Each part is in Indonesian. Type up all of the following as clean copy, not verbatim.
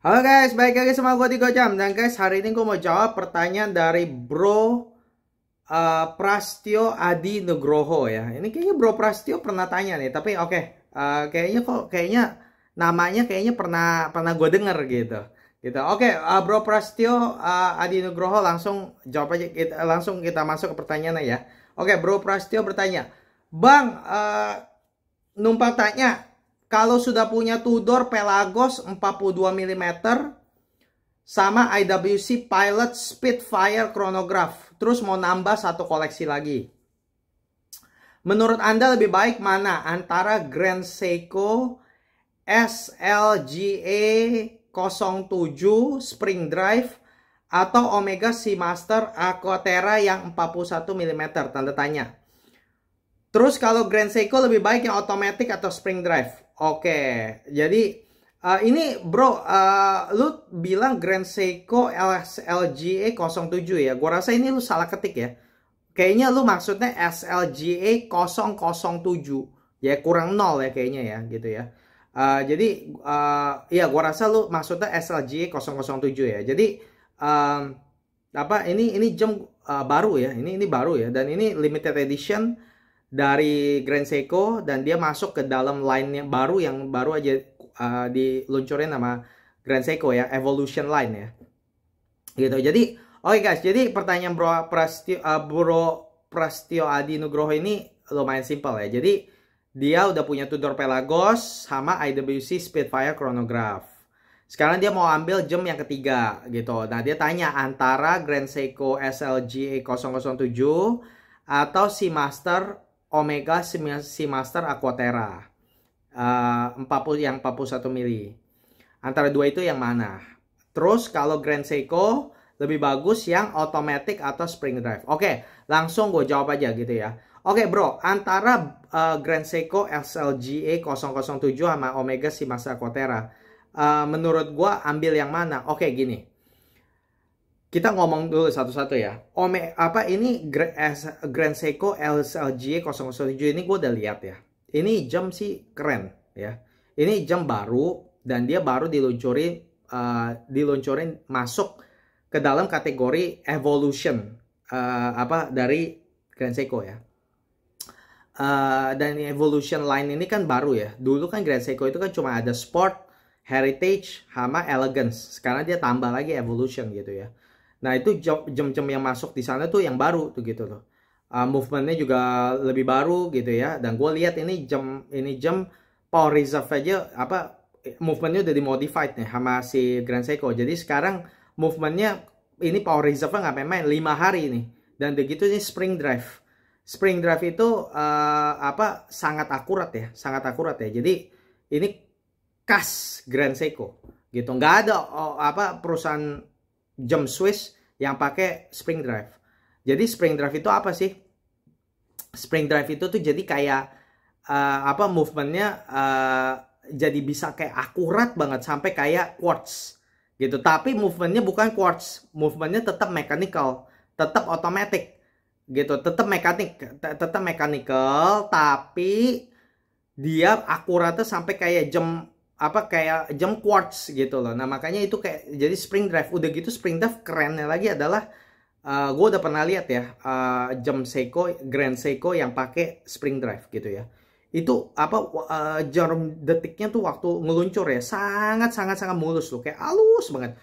Halo guys, balik lagi sama gue Tigo Jam. Dan guys, hari ini gue mau jawab pertanyaan dari Bro Prastio Adi Nugroho ya. Ini kayaknya Bro Prastio pernah tanya nih, tapi oke. Kayaknya namanya kayaknya pernah gue denger gitu. Gitu. Oke, Bro Prastio Adi Nugroho, langsung jawab aja, langsung kita masuk ke pertanyaannya ya. Oke, Bro Prastio bertanya, Bang, numpang tanya, kalau sudah punya Tudor Pelagos 42 mm sama IWC Pilot Spitfire chronograph, terus mau nambah satu koleksi lagi, menurut Anda lebih baik mana antara Grand Seiko SLGA 07 Spring Drive atau Omega Seamaster Aquaterra yang 41 mm? Tanda tanya. Terus kalau Grand Seiko lebih baik yang automatic atau spring drive? Oke, jadi ini bro, lu bilang Grand Seiko SLGA 07 ya. Gua rasa ini lu salah ketik ya. Kayaknya lu maksudnya SLGA 007. Ya kurang 0 ya kayaknya ya gitu ya. Jadi ya gua rasa lu maksudnya SLGA 007 ya. Jadi ini jam baru ya. Ini baru ya, dan ini limited edition dari Grand Seiko, dan dia masuk ke dalam line yang baru aja diluncurin sama Grand Seiko ya, Evolution line ya. Gitu. Jadi oke guys, jadi pertanyaan Bro Prastio Adi Nugroho ini lumayan simpel ya. Jadi dia udah punya Tudor Pelagos sama IWC Spitfire chronograph. Sekarang dia mau ambil jam yang ketiga gitu. Nah, dia tanya antara Grand Seiko SLGA 007 atau Seamaster Omega Seamaster Aquaterra 41 mili. Antara dua itu yang mana? Terus kalau Grand Seiko lebih bagus yang automatic atau spring drive? Oke, langsung gue jawab aja gitu ya. Oke bro, antara Grand Seiko SLGA 007 sama Omega Seamaster Aquaterra, menurut gue ambil yang mana? Oke, gini. Kita ngomong dulu satu-satu ya. Ini Grand Seiko SLGA 007 ini gue udah lihat ya. Ini jam sih keren ya. Ini jam baru dan dia baru diluncurin masuk ke dalam kategori Evolution dari Grand Seiko ya. Dan Evolution line ini kan baru ya. Dulu kan Grand Seiko itu kan cuma ada Sport, Heritage, sama Elegance. Sekarang dia tambah lagi Evolution gitu ya. Nah, itu jam-jam yang masuk di sana tuh yang baru tuh gitu loh. Movementnya juga lebih baru gitu ya. Dan gue lihat ini jam power reserve aja movementnya udah dimodified nih sama si Grand Seiko. Jadi sekarang movementnya ini power reserve nggak main-main 5 hari nih. Dan begitu ini spring drive. Spring drive itu sangat akurat ya, sangat akurat ya. Jadi ini khas Grand Seiko gitu. Nggak ada perusahaan jam Swiss yang pakai spring drive. Jadi spring drive itu apa sih? Spring drive itu tuh jadi kayak movementnya jadi bisa kayak akurat banget sampai kayak quartz gitu. Tapi movementnya bukan quartz, movementnya tetap mechanical, tetap automatic gitu, tetap mechanical, tapi dia akuratnya sampai kayak jam quartz gitu loh. Nah, makanya itu kayak jadi spring drive. Udah gitu spring drive kerennya lagi adalah gue udah pernah lihat ya jam Seiko Grand Seiko yang pakai spring drive gitu ya. Itu jarum detiknya tuh waktu ngeluncur ya sangat mulus loh, kayak halus banget.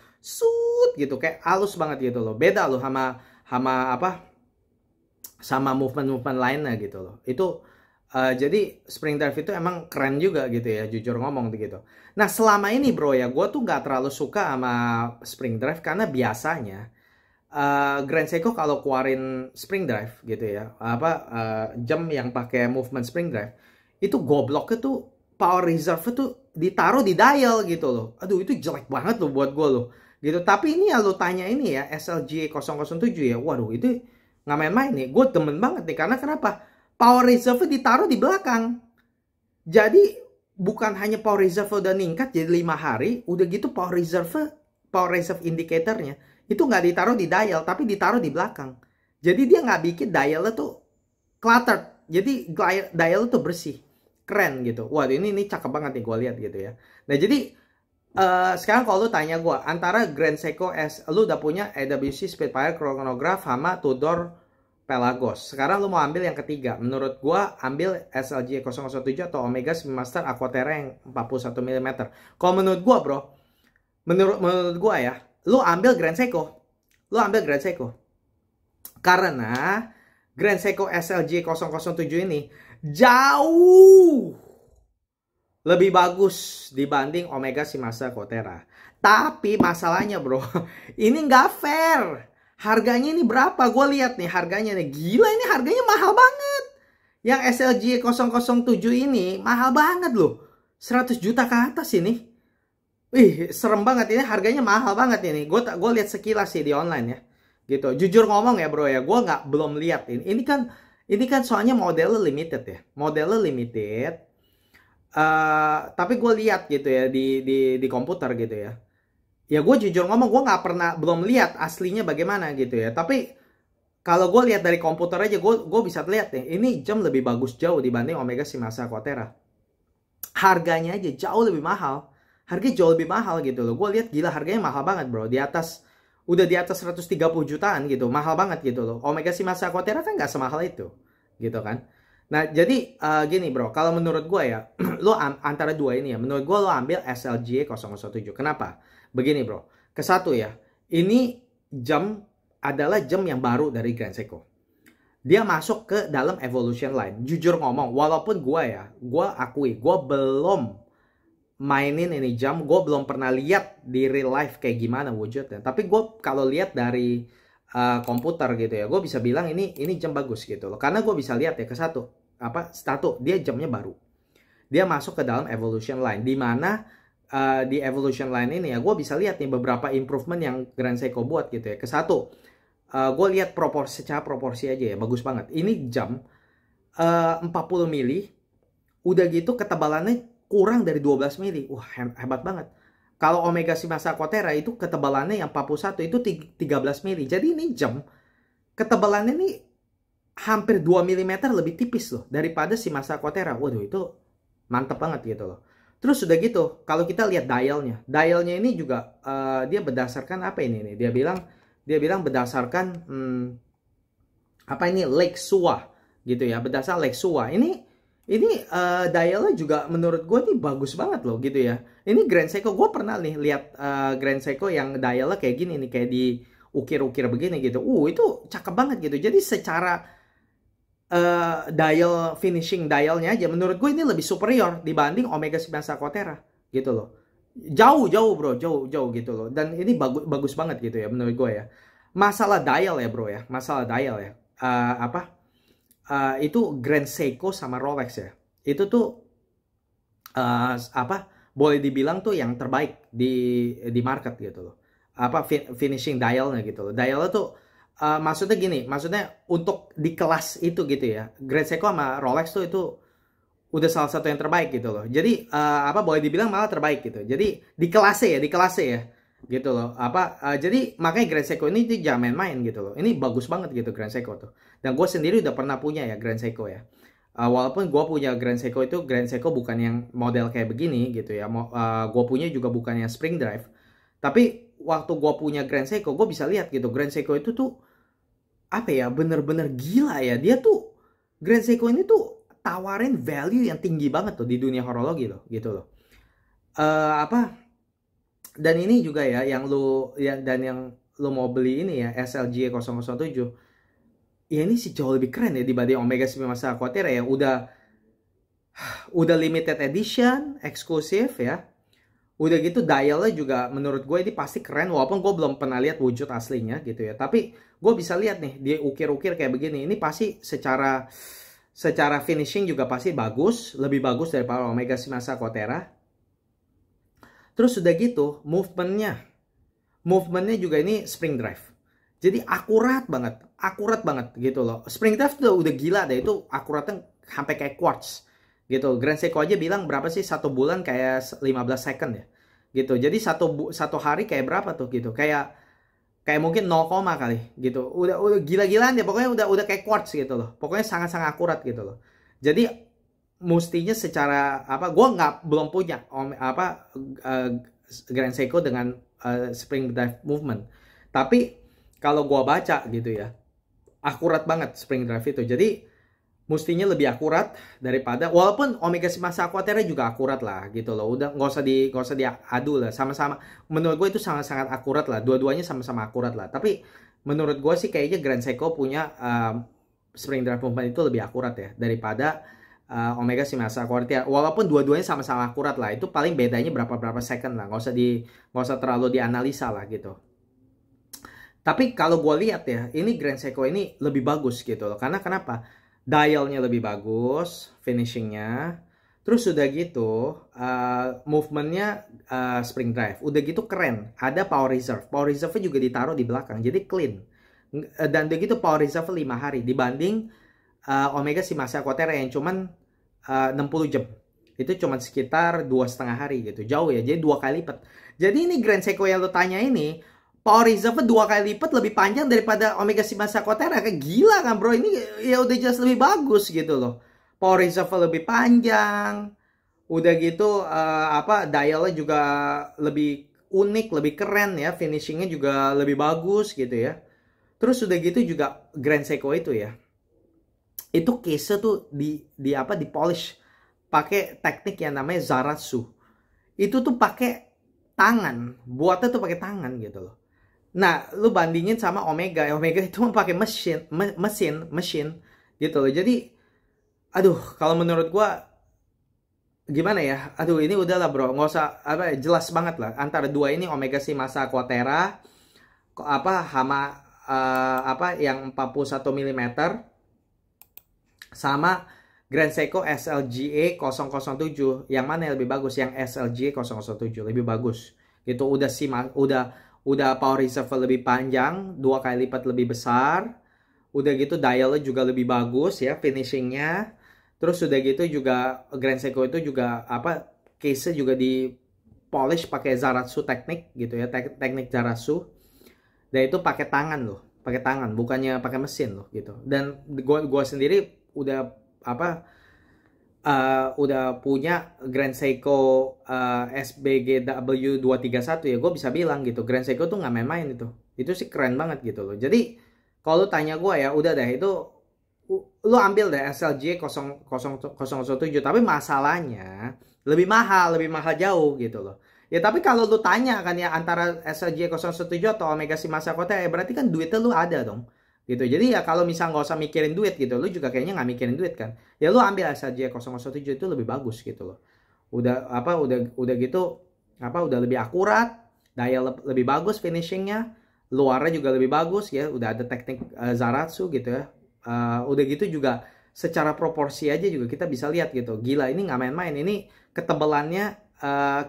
Gitu, kayak halus banget gitu loh. Beda loh sama movement lainnya gitu loh. Itu jadi spring drive itu emang keren juga gitu ya, jujur ngomong gitu. Nah, selama ini bro ya, gue tuh nggak terlalu suka sama spring drive karena biasanya Grand Seiko kalau keluarin spring drive gitu ya, jam yang pakai movement spring drive, itu gobloknya tuh power reserve tuh ditaruh di dial gitu loh. Aduh, itu jelek banget loh buat gue loh gitu. Tapi ini ya lo tanya ini ya SLGA 007 ya, waduh itu nggak main-main nih. Gue demen banget nih karena kenapa? Power reserve ditaruh di belakang. Jadi bukan hanya power reserve udah ningkat jadi 5 hari, udah gitu power reserve indicatornya itu nggak ditaruh di dial, tapi ditaruh di belakang. Jadi dia nggak bikin dialnya tuh cluttered. Jadi dial tuh bersih, keren gitu. Wah, ini cakep banget nih gue lihat gitu ya. Nah, jadi Sekarang kalau lu tanya gue, antara Grand Seiko S, lu udah punya AWC Spitfire Chronograph sama Tudor Pelagos. Sekarang lu mau ambil yang ketiga. Menurut gue, ambil SLJ 007 atau Omega Speedmaster Aquaterra yang 41 mm. Kalau menurut gue bro, menurut gue ya, lu ambil Grand Seiko. Lu ambil Grand Seiko. Karena Grand Seiko SLJ 007 ini jauh lebih bagus dibanding Omega Speedmaster Aquaterra. Tapi masalahnya bro, ini nggak fair. Harganya ini berapa? Gue lihat nih harganya nih. Gila, ini harganya mahal banget. Yang SLJ 007 ini mahal banget loh. 100 juta ke atas ini. Wih, serem banget ini. Harganya mahal banget ini. Gue lihat sekilas sih di online ya. Gitu. Jujur ngomong ya bro ya, gue belum lihat ini. Ini kan soalnya modelnya limited ya. Modelnya limited. Tapi gue lihat gitu ya di komputer gitu ya. Ya gue jujur ngomong, gue belum lihat aslinya bagaimana gitu ya. Tapi kalau gue lihat dari komputer aja, gue bisa lihat nih, ini jam lebih bagus jauh dibanding Omega Speedmaster Aquaterra. Harganya aja jauh lebih mahal. Harganya jauh lebih mahal gitu loh. Gue lihat gila harganya mahal banget bro. Udah di atas 130 jutaan gitu. Mahal banget gitu loh. Omega Speedmaster Aquaterra kan nggak semahal itu. Gitu kan. Nah jadi gini bro. Kalau menurut gue ya. Lo antara dua ini ya. Menurut gue lo ambil SLJ 007. Kenapa? Begini bro. Kesatu ya. Ini jam adalah jam yang baru dari Grand Seiko. Dia masuk ke dalam evolution line. Jujur ngomong. Walaupun gue akui. Gue belum mainin ini jam, gue belum pernah lihat di real life kayak gimana wujudnya. Tapi gue kalau lihat dari komputer gitu ya, gue bisa bilang ini jam bagus gitu loh. Karena gue bisa lihat ya satu dia jamnya baru. Dia masuk ke dalam evolution line, di mana di evolution line ini ya gue bisa lihat nih beberapa improvement yang Grand Seiko buat gitu ya. Gue lihat secara proporsi aja ya, bagus banget. Ini jam 40 mili, udah gitu ketebalannya kurang dari 12 mili. Wah, hebat banget. Kalau Omega Speedmaster Aquaterra itu ketebalannya yang 41 itu 13 mili. Jadi ini jam ketebalannya ini hampir 2 mm lebih tipis loh daripada Speedmaster Aquaterra. Waduh, itu mantep banget gitu loh. Terus udah gitu, kalau kita lihat dialnya. Dialnya ini juga dia berdasarkan apa ini nih? Dia bilang berdasarkan Lake Sua gitu ya. Berdasarkan Lake Sua. Ini dialnya juga menurut gue nih bagus banget loh gitu ya. Ini Grand Seiko, gue pernah nih lihat Grand Seiko yang dialnya kayak gini nih, kayak diukir-ukir begini gitu. Itu cakep banget gitu. Jadi secara finishing dialnya aja menurut gue ini lebih superior dibanding Omega Speedmaster Aquaterra gitu loh. Jauh bro, jauh gitu loh. Dan ini bagus banget gitu ya menurut gue ya. Masalah dial ya bro ya, masalah dial ya. Itu Grand Seiko sama Rolex ya. Itu tuh boleh dibilang tuh yang terbaik di market gitu loh. Finishing dialnya gitu loh. Dialnya tuh maksudnya gini, maksudnya untuk di kelas itu gitu ya. Grand Seiko sama Rolex tuh itu udah salah satu yang terbaik gitu loh. Jadi boleh dibilang malah terbaik gitu. Jadi di kelasnya ya gitu loh. Jadi makanya Grand Seiko ini tuh jangan main-main gitu loh. Ini bagus banget gitu Grand Seiko tuh. Dan gue sendiri udah pernah punya ya Grand Seiko ya. Walaupun gue punya Grand Seiko itu, Grand Seiko bukan yang model kayak begini gitu ya. Gue punya juga bukan yang spring drive. Tapi waktu gue punya Grand Seiko, gue bisa lihat gitu. Grand Seiko itu tuh bener-bener gila ya. Dia tuh Grand Seiko ini tuh tawarin value yang tinggi banget tuh di dunia horologi loh gitu loh. Dan ini juga ya yang lu mau beli ini ya SLJ 007. Ya ini sih jauh lebih keren ya dibanding Omega Speedmaster Aquaterra ya. Udah limited edition, eksklusif ya. Udah gitu dialnya juga menurut gue ini pasti keren. Walaupun gue belum pernah lihat wujud aslinya gitu ya. Tapi gue bisa lihat nih dia ukir-ukir kayak begini. Ini pasti secara finishing juga pasti bagus. Lebih bagus daripada Omega Speedmaster Aquaterra. Terus udah gitu movementnya juga ini spring drive. Jadi akurat banget gitu loh. Spring drive udah gila deh, itu akuratnya sampai kayak quartz gitu. Grand Seiko aja bilang berapa sih 1 bulan kayak 15 second ya gitu. Jadi satu hari kayak berapa tuh gitu, kayak mungkin 0, kali gitu. Udah gila-gilaan deh pokoknya, udah kayak quartz gitu loh. Pokoknya sangat-sangat akurat gitu loh. Jadi mestinya secara apa, gue belum punya Grand Seiko dengan spring drive movement, tapi kalau gue baca gitu ya, akurat banget spring drive itu. Jadi mestinya lebih akurat daripada, walaupun Omega Shimasa Aquaterra juga akurat lah gitu loh. Udah nggak usah diadu lah, sama-sama menurut gue itu sangat-sangat akurat lah, dua-duanya sama-sama akurat lah. Tapi menurut gue sih kayaknya Grand Seiko punya spring drive movement itu lebih akurat ya daripada Omega Shimasa Aquaterra. Walaupun dua-duanya sama-sama akurat lah, itu paling bedanya berapa second lah, nggak usah terlalu dianalisa lah gitu. Tapi kalau gue lihat ya, ini Grand Seiko ini lebih bagus gitu loh. Karena kenapa? Dialnya lebih bagus, finishingnya. Terus udah gitu, movementnya spring drive. Udah gitu keren. Ada power reserve. Power reserve-nya juga ditaruh di belakang, jadi clean. Dan udah gitu power reserve 5 hari dibanding Omega Shimasa Aquaterra yang cuman 60 jam. Itu cuman sekitar 2,5 hari gitu. Jauh ya, jadi 2 kali lipat. Jadi ini Grand Seiko yang lo tanya ini, power reserve 2 kali lipat lebih panjang daripada Omega Shimasa Aquaterra. Kayak gila kan bro, ini ya udah jelas lebih bagus gitu loh. Power reserve lebih panjang, udah gitu dialnya juga lebih unik, lebih keren ya, finishingnya juga lebih bagus gitu ya. Terus udah gitu juga Grand Seiko itu ya, itu case tuh di polish pakai teknik yang namanya Zaratsu. Itu tuh pakai tangan, buatnya tuh pakai tangan gitu loh. Nah, lu bandingin sama Omega. Omega itu pakai mesin gitu loh. Jadi, aduh, kalau menurut gua gimana ya? Aduh, ini udahlah bro, nggak usah jelas banget lah. Antara dua ini Omega Shimasa Aquaterra, sama yang 41 mm sama Grand Seiko SLGA 007. Yang mana yang lebih bagus? Yang SLGA 007 lebih bagus. Gitu udah power reserve lebih panjang, 2 kali lipat lebih besar. Udah gitu dialnya juga lebih bagus ya, finishingnya. Terus udah gitu juga Grand Seiko itu juga case-nya juga di polish pakai Zaratsu teknik gitu ya, teknik Zaratsu. Dan itu pakai tangan loh, pakai tangan, bukannya pakai mesin loh gitu. Dan gua sendiri udah punya Grand Seiko SBGW 231 ya, gue bisa bilang gitu, Grand Seiko tuh nggak main-main itu sih keren banget gitu loh. Jadi kalau tanya gue ya udah deh, itu lu ambil deh SLJ 007, tapi masalahnya lebih mahal jauh gitu loh ya. Tapi kalau lu tanya kan ya antara SLJ 017 atau Omega Shimasa Aquaterra, ya berarti kan duitnya lu ada dong gitu. Jadi ya kalau misal nggak usah mikirin duit gitu, lu juga kayaknya nggak mikirin duit kan, ya lu ambil SLJ 017 itu lebih bagus gitu loh. Udah gitu udah lebih akurat, daya lebih bagus, finishingnya, luarnya juga lebih bagus ya, udah ada teknik Zaratsu gitu ya. Udah gitu juga secara proporsi aja juga kita bisa lihat gitu, gila ini nggak main-main. Ini ketebalannya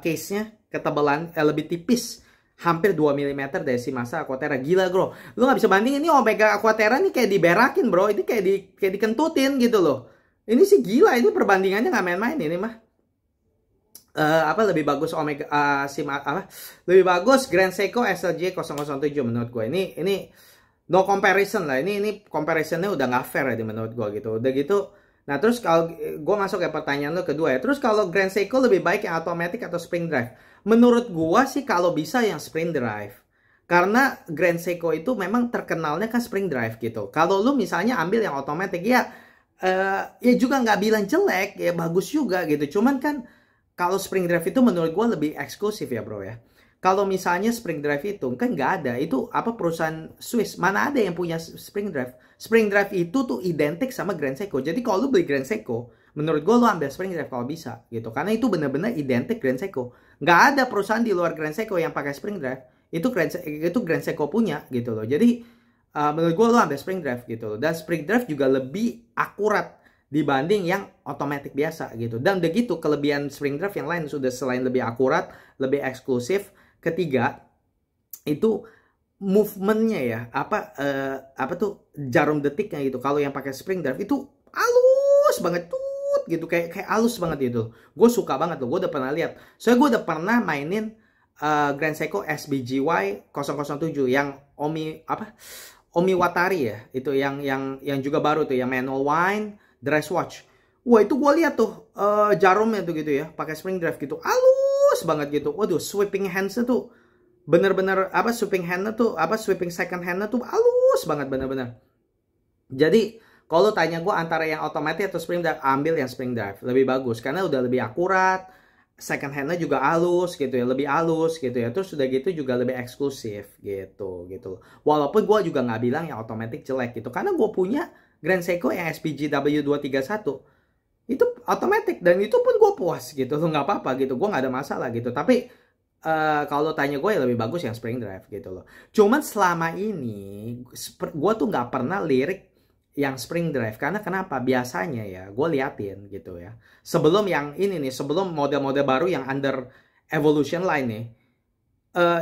case-nya ketebalan lebih tipis, hampir 2 mm dari Shimasa Aquaterra. Gila bro, lu nggak bisa bandingin. Ini Omega Aquaterra nih kayak diberakin bro, ini kayak dikentutin gitu loh. Ini sih gila, ini perbandingannya nggak main-main ini mah. Lebih bagus Omega lebih bagus Grand Seiko SLJ 007 menurut gue. Ini no comparison lah, ini comparisonnya udah nggak fair ya menurut gue gitu. Udah gitu, nah terus kalau gue masuk ke pertanyaan lo kedua ya, terus kalau Grand Seiko lebih baik yang automatic atau spring drive? Menurut gue sih kalau bisa yang spring drive, karena Grand Seiko itu memang terkenalnya kan spring drive gitu. Kalau lu misalnya ambil yang automatic ya juga nggak bilang jelek ya, bagus juga gitu. Cuman kan kalau spring drive itu menurut gue lebih eksklusif ya bro ya. Kalau misalnya spring drive itu kan nggak ada, itu perusahaan Swiss, mana ada yang punya spring drive. Spring drive itu tuh identik sama Grand Seiko. Jadi kalau lu beli Grand Seiko, menurut gue lu ambil spring drive kalau bisa gitu, karena itu bener-bener identik Grand Seiko. Nggak ada perusahaan di luar Grand Seiko yang pakai spring drive. Itu Grand Seiko punya gitu loh. Jadi menurut gue lu ambil spring drive gitu loh. Dan spring drive juga lebih akurat dibanding yang otomatis biasa gitu. Dan udah gitu kelebihan spring drive yang lain sudah, selain lebih akurat, lebih eksklusif. Ketiga, itu movementnya ya, jarum detiknya gitu. Kalau yang pakai spring drive itu halus banget gitu, kayak halus banget gitu. Gue suka banget loh, gue udah pernah lihat. Soalnya gue udah pernah mainin Grand Seiko SBGY 007 yang Omiwatari ya, itu yang juga baru tuh, yang manual wine dress watch. Wah itu gue lihat tuh jarumnya tuh gitu ya, pakai spring drive gitu, halus banget gitu. Waduh, sweeping hands-nya tuh bener-bener apa, sweeping hand-nya tuh apa, sweeping second hand-nya tuh halus banget bener-bener. Jadi kalau tanya gue antara yang otomatis atau spring drive, ambil yang spring drive, lebih bagus karena udah lebih akurat, second hand-nya juga halus gitu ya, lebih halus gitu ya. Terus udah gitu juga lebih eksklusif gitu. Walaupun gue juga nggak bilang yang otomatis jelek gitu, karena gue punya Grand Seiko yang SPG W231 itu otomatis dan itu pun gue puas gitu loh, nggak apa-apa gitu, gue nggak ada masalah gitu. Tapi kalau tanya gue ya lebih bagus yang spring drive gitu loh. Cuman selama ini gue tuh nggak pernah lirik yang spring drive karena kenapa, biasanya ya gue liatin gitu ya, sebelum yang ini nih, sebelum model-model baru yang under evolution line nih,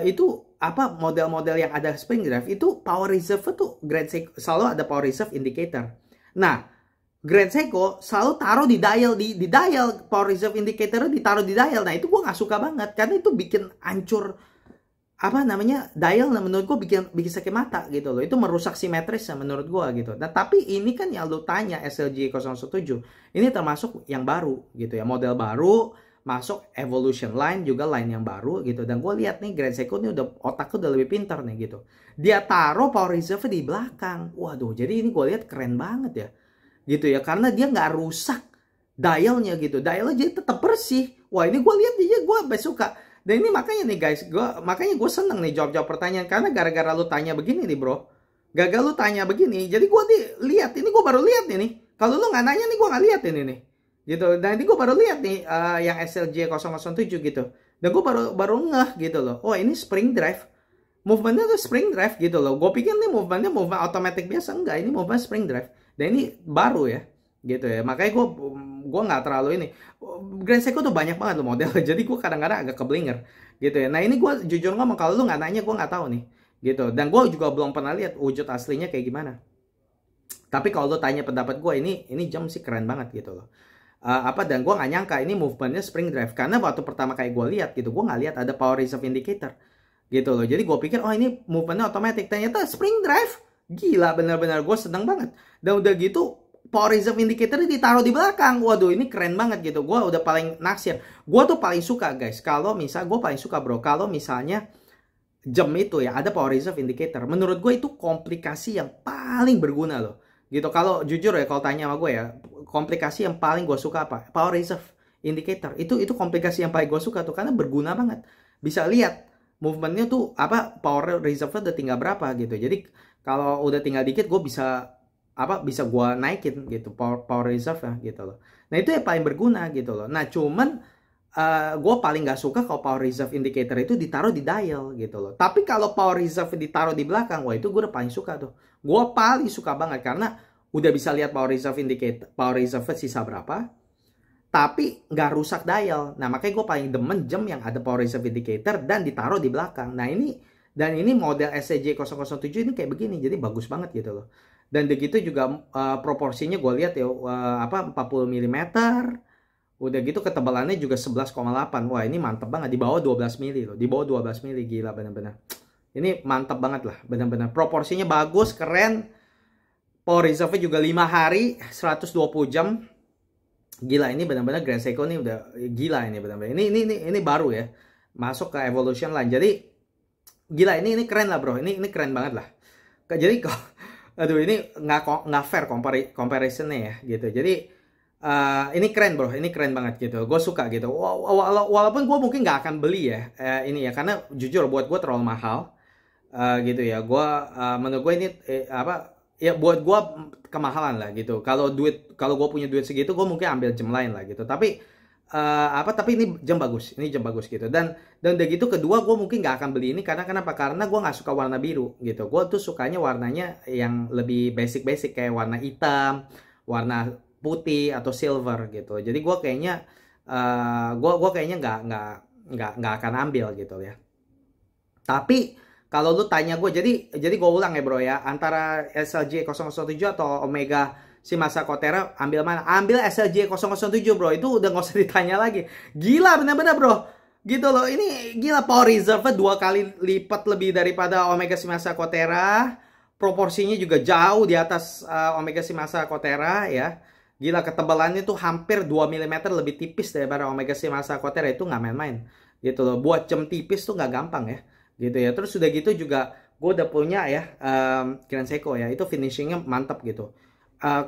itu apa, model-model yang ada spring drive itu power reserve tuh Grand Seiko selalu ada power reserve indicator. Nah Grand Seiko selalu taruh di dial, di dial power reserve indicator ditaruh di dial. Nah itu gue nggak suka banget karena itu bikin hancur apa namanya dial. Nah menurut gue bikin sakit mata gitu loh, itu merusak simetrisnya menurut gue gitu. Nah tapi ini kan yang lu tanya SLG 007 ini termasuk yang baru gitu ya, model baru, masuk evolution line juga, line yang baru gitu. Dan gue lihat nih Grand Seiko ini udah otaknya udah lebih pintar nih gitu, dia taruh power reserve di belakang. Waduh, jadi ini gue lihat keren banget ya gitu ya, karena dia nggak rusak dialnya gitu, dialnya jadi tetap bersih. Wah ini gue lihat dia, gue suka. Dan ini makanya nih guys, makanya gue seneng nih jawab pertanyaan, karena gara-gara lu tanya begini nih bro, gagal lu tanya begini, jadi gue lihat ini, gue baru lihat ini. Kalau lu nggak nanya nih, gue nggak lihat ini nih gitu. Dan ini gue baru lihat nih yang SLJ 007 gitu, dan gue baru ngeh gitu loh, oh ini spring drive, movementnya tuh spring drive gitu loh. Gue pikir nih movement otomatis biasa, enggak, ini movement spring drive. Dan ini baru ya gitu ya, makanya gue nggak terlalu ini. Grand Seiko tuh banyak banget loh model jadi gue kadang-kadang agak keblinger gitu ya. Nah ini gue jujur ngomong, kalau lu nggak nanya gue nggak tahu nih gitu, dan gue juga belum pernah lihat wujud aslinya kayak gimana. Tapi kalau lu tanya pendapat gue, ini jam sih keren banget gitu loh. Dan gue nggak nyangka ini movementnya spring drive, karena waktu pertama kayak gue lihat gitu, gue nggak lihat ada power reserve indicator gitu loh. Jadi gue pikir oh ini movementnya otomatis, ternyata spring drive. Gila, bener-bener gue seneng banget. Dan udah gitu power reserve indicator ditaruh di belakang. Waduh ini keren banget gitu. Gue udah paling naksir. Gue tuh paling suka guys, kalau misal gue paling suka bro, kalau misalnya jam itu ya ada power reserve indicator. Menurut gue itu komplikasi yang paling berguna loh gitu. Kalau jujur ya, kalau tanya sama gue ya, komplikasi yang paling gue suka apa? Power reserve indicator. Itu komplikasi yang paling gue suka tuh, karena berguna banget. Bisa lihat movementnya tuh apa, power reserve udah tinggal berapa gitu. Jadi kalau udah tinggal dikit, gue bisa bisa gue naikin gitu power reserve ya gitu loh. Nah itu yang paling berguna gitu loh. Nah cuman gue paling nggak suka kalau power reserve indicator itu ditaruh di dial gitu loh. Tapi kalau power reserve ditaruh di belakang, wah itu gue udah paling suka tuh. Gue paling suka banget karena udah bisa lihat power reserve indicator, power reserve sisa berapa, tapi nggak rusak dial. Nah makanya gue paling demen jam yang ada power reserve indicator dan ditaruh di belakang. Nah ini model SCJ 007 ini kayak begini, jadi bagus banget gitu loh. Dan begitu juga proporsinya gue lihat ya, 40 mm. Udah gitu ketebalannya juga 11,8. Wah ini mantep banget, di bawah 12 mili loh, di bawah 12 mili, gila bener-bener. Ini mantep banget lah, bener-bener. Proporsinya bagus, keren. Power reserve juga 5 hari, 120 jam. Gila, ini bener-bener Grand Seiko ini udah gila ini bener-bener. Ini baru ya, masuk ke evolution line. Jadi gila, ini keren lah bro, ini keren banget lah. Jadi kok aduh ini nggak fair comparisonnya ya gitu. Jadi ini keren bro, ini keren banget gitu, gue suka gitu. Walaupun gue mungkin nggak akan beli ya ini ya, karena jujur buat gue terlalu mahal gitu ya. Gue menurut gue ini ya buat gue kemahalan lah gitu. Kalau gue punya duit segitu, gue mungkin ambil jam lain lah gitu. Tapi tapi ini jam bagus gitu. Dan udah gitu, kedua gue mungkin nggak akan beli ini karena kenapa? Karena gue nggak suka warna biru gitu. Gue tuh sukanya warnanya yang lebih basic kayak warna hitam, warna putih atau silver gitu. Jadi gue kayaknya gue kayaknya nggak akan ambil gitu ya. Tapi kalau lu tanya gue, jadi gue ulang ya bro ya, antara SLJ 007 atau Omega Shimasa Kotera, ambil mana? Ambil SLJ 007 bro, itu udah nggak usah ditanya lagi. Gila bener-bener bro, gitu loh. Ini gila, power reserve 2 kali lipat lebih daripada Omega Shimasa Kotera. Proporsinya juga jauh di atas Omega Shimasa Kotera ya. Gila, ketebalannya tuh hampir 2 mm lebih tipis daripada Omega C Masa Aquaterra. Itu nggak main-main gitu loh. Buat jam tipis tuh nggak gampang ya gitu ya. Terus udah gitu juga gue udah punya ya Grand Seiko ya. Itu finishingnya mantap gitu.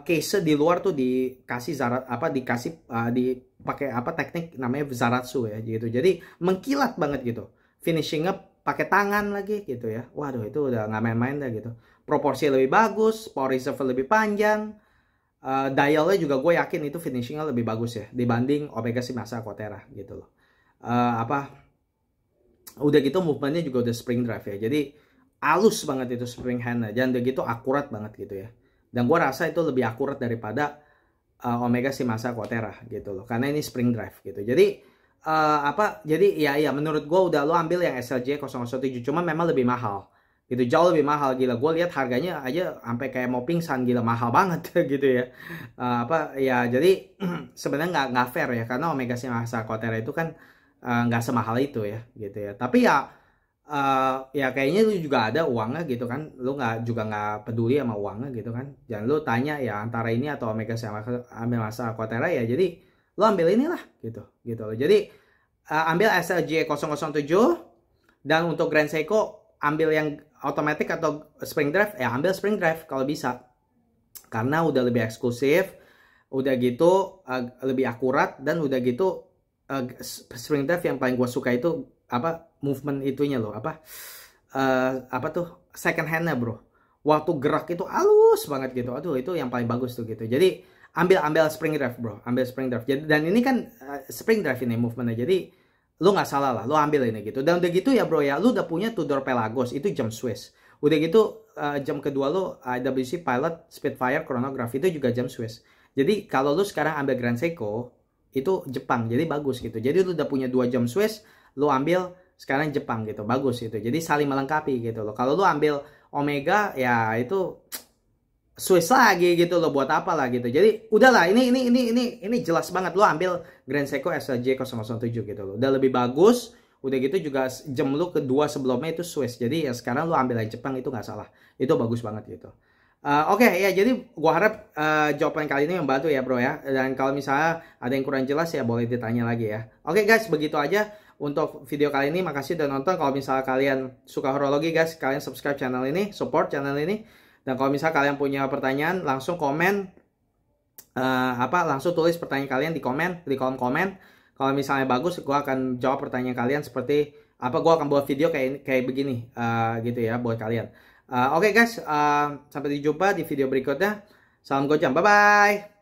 Case di luar tuh dikasih zarat apa dikasih dipakai apa teknik namanya zaratsu ya gitu. Jadi mengkilat banget gitu. Finishingnya pakai tangan lagi gitu ya. Waduh, itu udah nggak main-main dah gitu. Proporsi lebih bagus, power reserve lebih panjang. Dialnya juga gue yakin itu finishingnya lebih bagus ya dibanding Omega C Masa Aquaterra gitu loh. Udah gitu movementnya juga udah spring drive ya, jadi halus banget itu spring hand dan udah gitu akurat banget gitu ya. Dan gue rasa itu lebih akurat daripada Omega C Masa Aquaterra gitu loh, karena ini spring drive gitu. Jadi jadi ya menurut gue udah lo ambil yang SLJ 007, cuma memang lebih mahal gitu, jauh lebih mahal. Gila, gue lihat harganya aja sampai kayak mau pingsan, gila mahal banget gitu ya. Ya jadi sebenarnya nggak fair ya, karena Omega C Masa Aquaterra itu kan nggak semahal itu ya gitu ya. Tapi ya kayaknya lu juga ada uangnya gitu kan, lu juga nggak peduli sama uangnya gitu kan. Jangan lu tanya ya antara ini atau Omega C Masa Aquaterra ya, jadi lu ambil inilah gitu loh. Jadi ambil SLJ 007, dan untuk Grand Seiko ambil yang automatic atau spring drive ya, ambil spring drive kalau bisa, karena udah lebih eksklusif, udah gitu lebih akurat, dan udah gitu spring drive yang paling gue suka itu movement itunya loh, tuh second handnya bro, waktu gerak itu halus banget gitu. Aduh, itu yang paling bagus tuh gitu. Jadi ambil spring drive bro, ambil spring drive. Jadi, dan ini kan spring drive ini movementnya, jadi lu nggak salah lah, lu ambil ini gitu. Dan udah gitu ya bro ya, lu udah punya Tudor Pelagos, itu jam Swiss. Udah gitu jam kedua lu IWC Pilot Spitfire chronograph, itu juga jam Swiss. Jadi kalau lu sekarang ambil Grand Seiko itu Jepang, jadi bagus gitu. Jadi lu udah punya 2 jam Swiss, lu ambil sekarang Jepang gitu, bagus gitu. Jadi saling melengkapi gitu loh. Kalau lu ambil Omega ya itu Swiss lagi gitu loh, buat apa lah gitu. Jadi udahlah, ini jelas banget, lo ambil Grand Seiko SLJ 007 gitu loh. Udah lebih bagus, udah gitu juga jam lu kedua sebelumnya itu Swiss. Jadi ya sekarang lo ambil yang Jepang, itu nggak salah. Itu bagus banget gitu. Oke ya, jadi gua harap jawaban kali ini membantu ya bro ya. Dan kalau misalnya ada yang kurang jelas ya boleh ditanya lagi ya. Oke guys, begitu aja untuk video kali ini. Makasih udah nonton. Kalau misalnya kalian suka horologi guys, kalian subscribe channel ini, support channel ini. Dan kalau misalnya kalian punya pertanyaan, langsung komen, langsung tulis pertanyaan kalian di kolom komen. Kalau misalnya bagus, gue akan jawab pertanyaan kalian seperti apa. Gue akan buat video kayak begini, gitu ya buat kalian. Oke guys, sampai jumpa di video berikutnya. Salam gojam, bye bye.